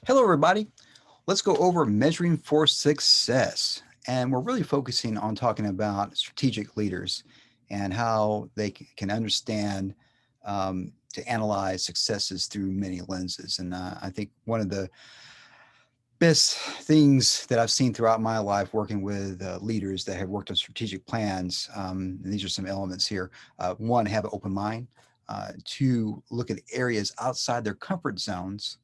Hello, everybody. Let's go over measuring for success. And we're really focusing on talking about strategic leaders and how they can understand to analyze successes through many lenses. And I think one of the best things that I've seen throughout my life working with leaders that have worked on strategic plans, and these are some elements here. One, have an open mind. Two, look at areas outside their comfort zones.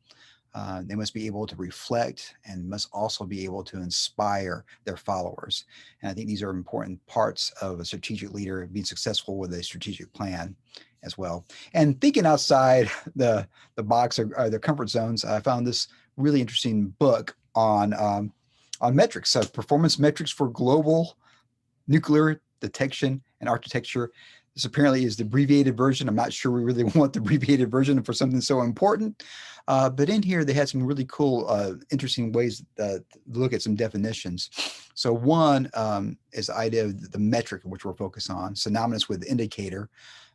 They must be able to reflect and must also be able to inspire their followers. And I think these are important parts of a strategic leader being successful with a strategic plan as well. And thinking outside the box or their comfort zones, I found this really interesting book on metrics, performance metrics for global nuclear detection and architecture. This apparently is the abbreviated version. I'm not sure we really want the abbreviated version for something so important. But in here, they had some really cool, interesting ways to look at some definitions. So one is the idea of the metric which we're focused on, synonymous with indicator,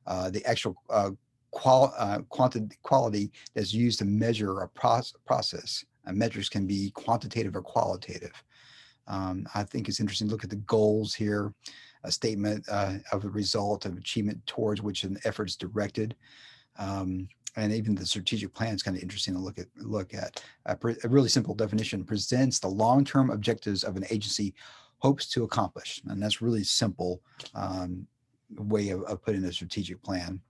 the actual quality that's used to measure a process. Metrics can be quantitative or qualitative. I think it's interesting to look at the goals here, a statement of a result of achievement towards which an effort is directed. And even the strategic plan is kind of interesting to look at. A really simple definition presents the long-term objectives of an agency hopes to accomplish. And that's really simple way of putting a strategic plan.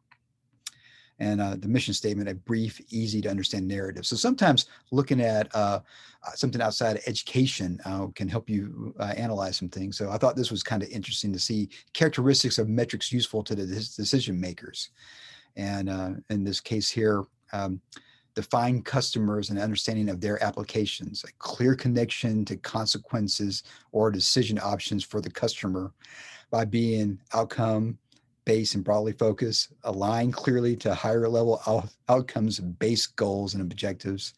And the mission statement, a brief, easy to understand narrative. So sometimes looking at something outside of education can help you analyze some things. So I thought this was kind of interesting to see characteristics of metrics useful to the decision makers. And in this case here, define customers and understanding of their applications, a clear connection to consequences or decision options for the customer by being outcome based and broadly focused, align clearly to higher level outcomes, based goals and objectives,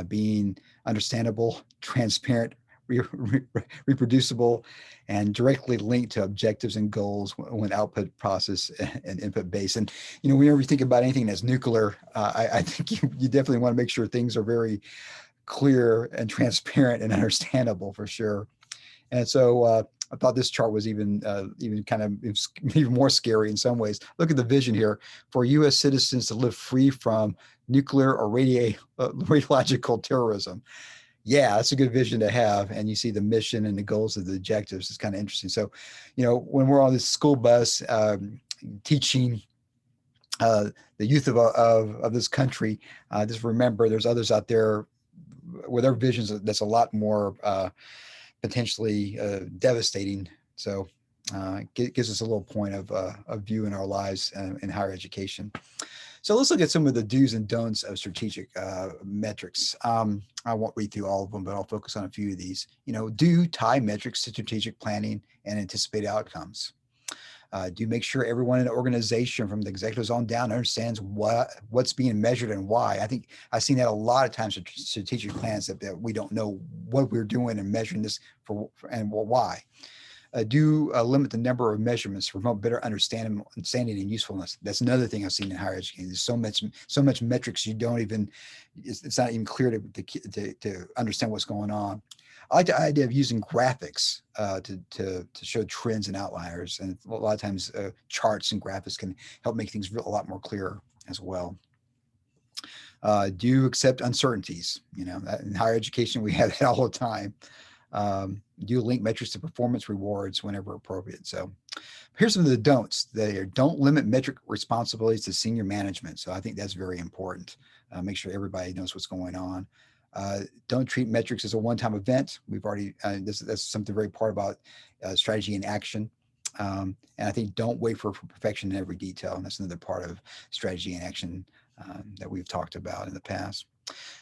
being understandable, transparent, reproducible, and directly linked to objectives and goals when output process and input based. And whenever you think about anything that's nuclear, I think you definitely want to make sure things are very clear and transparent and understandable for sure. And so I thought this chart was even kind of even more scary in some ways. Look at the vision here for U.S. citizens to live free from nuclear or radiological terrorism. Yeah, that's a good vision to have. And you see the mission and the goals of the objectives. It's kind of interesting. So, when we're on this school bus teaching the youth of this country, just remember there's others out there with their visions that's a lot more potentially devastating. So it gives us a little point of view in our lives in higher education. So let's look at some of the do's and don'ts of strategic metrics. I won't read through all of them, but I'll focus on a few of these. Do tie metrics to strategic planning and anticipated outcomes. Do make sure everyone in the organization, from the executives on down, understands what's being measured and why. I think I've seen that a lot of times with strategic plans that we don't know what we're doing and measuring this for and why. Do limit the number of measurements to promote better understanding and usefulness. That's another thing I've seen in higher education. There's so much metrics you don't even, it's not even clear to understand what's going on. I like the idea of using graphics to show trends and outliers. And a lot of times charts and graphics can help make things a lot more clear as well. Do you accept uncertainties? In higher education, we have that all the time. Do link metrics to performance rewards whenever appropriate. So here's some of the don'ts. Don't limit metric responsibilities to senior management. So I think that's very important. Make sure everybody knows what's going on. Don't treat metrics as a one-time event. We've already, that's something very part about strategy and action. And I think don't wait for perfection in every detail. And that's another part of strategy and action that we've talked about in the past.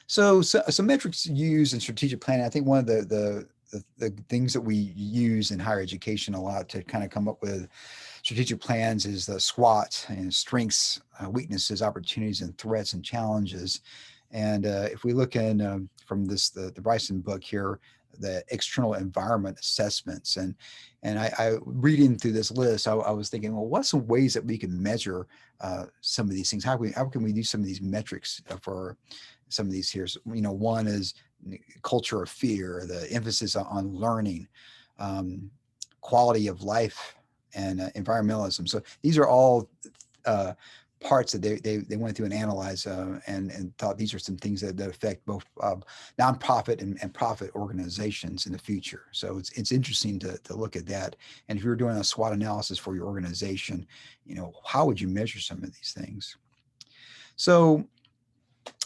So some metrics used in strategic planning. I think one of the things that we use in higher education a lot to kind of come up with strategic plans is the SWOT, and strengths, weaknesses, opportunities, and threats and challenges. And if we look in from the Bryson book here, the external environment assessments, and I reading through this list, I was thinking, well, what's some ways that we can measure some of these things? How can we do some of these metrics for some of these here. So, one is culture of fear, the emphasis on learning, quality of life, and environmentalism. So these are all parts that they went through and analyzed and thought these are some things that affect both nonprofit and profit organizations in the future. So it's interesting to look at that. And if you're doing a SWOT analysis for your organization, how would you measure some of these things? So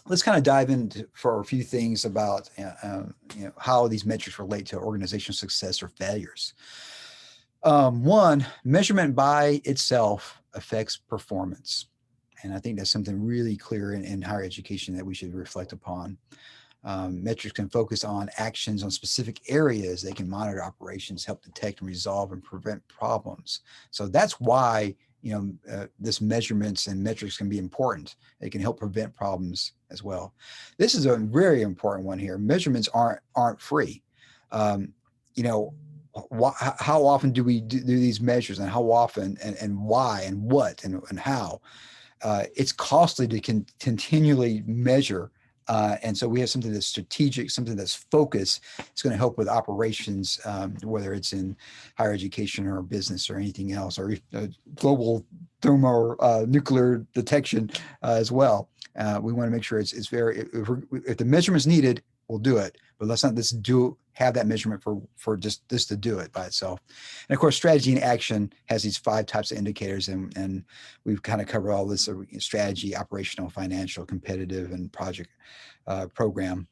let's kind of dive into for a few things about how these metrics relate to organizational success or failures. One, measurement by itself affects performance. And I think that's something really clear in higher education that we should reflect upon. Metrics can focus on actions on specific areas. They can monitor operations, help detect and resolve and prevent problems. So that's why this measurements and metrics can be important. They can help prevent problems as well. This is a very important one here. Measurements aren't free. How often do we do these measures, and how often, and why, and what, and how? It's costly to continually measure. And so we have something that's strategic, something that's focused. It's going to help with operations, whether it's in higher education or business or anything else, or global thermonuclear detection as well. We want to make sure it's very, if the measurement's needed, we'll do it, but let's not just have that measurement for just this to do it by itself. And of course, strategy and action has these 5 types of indicators, and we've kind of covered all this: strategy, operational, financial, competitive, and project program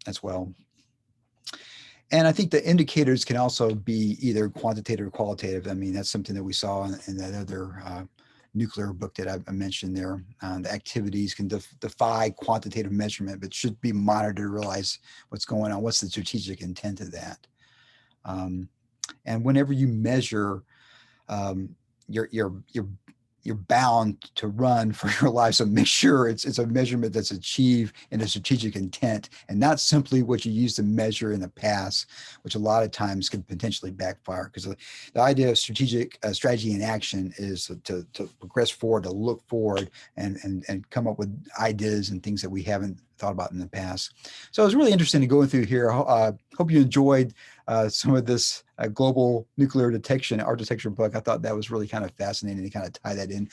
as well. And I think the indicators can also be either quantitative or qualitative. I mean, that's something that we saw in that other nuclear book that I mentioned there. The activities can defy quantitative measurement, but should be monitored to realize what's going on. What's the strategic intent of that? And whenever you measure, you're bound to run for your life. So make sure it's a measurement that's achieved in a strategic intent, and not simply what you used to measure in the past, which a lot of times can potentially backfire. Because the idea of strategic strategy and action is to progress forward, to look forward, and come up with ideas and things that we haven't thought about in the past. So it was really interesting to go through here. Hope you enjoyed some of this global nuclear detection architecture book. I thought that was really kind of fascinating to kind of tie that in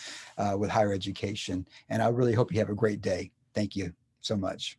with higher education. And I really hope you have a great day. Thank you so much.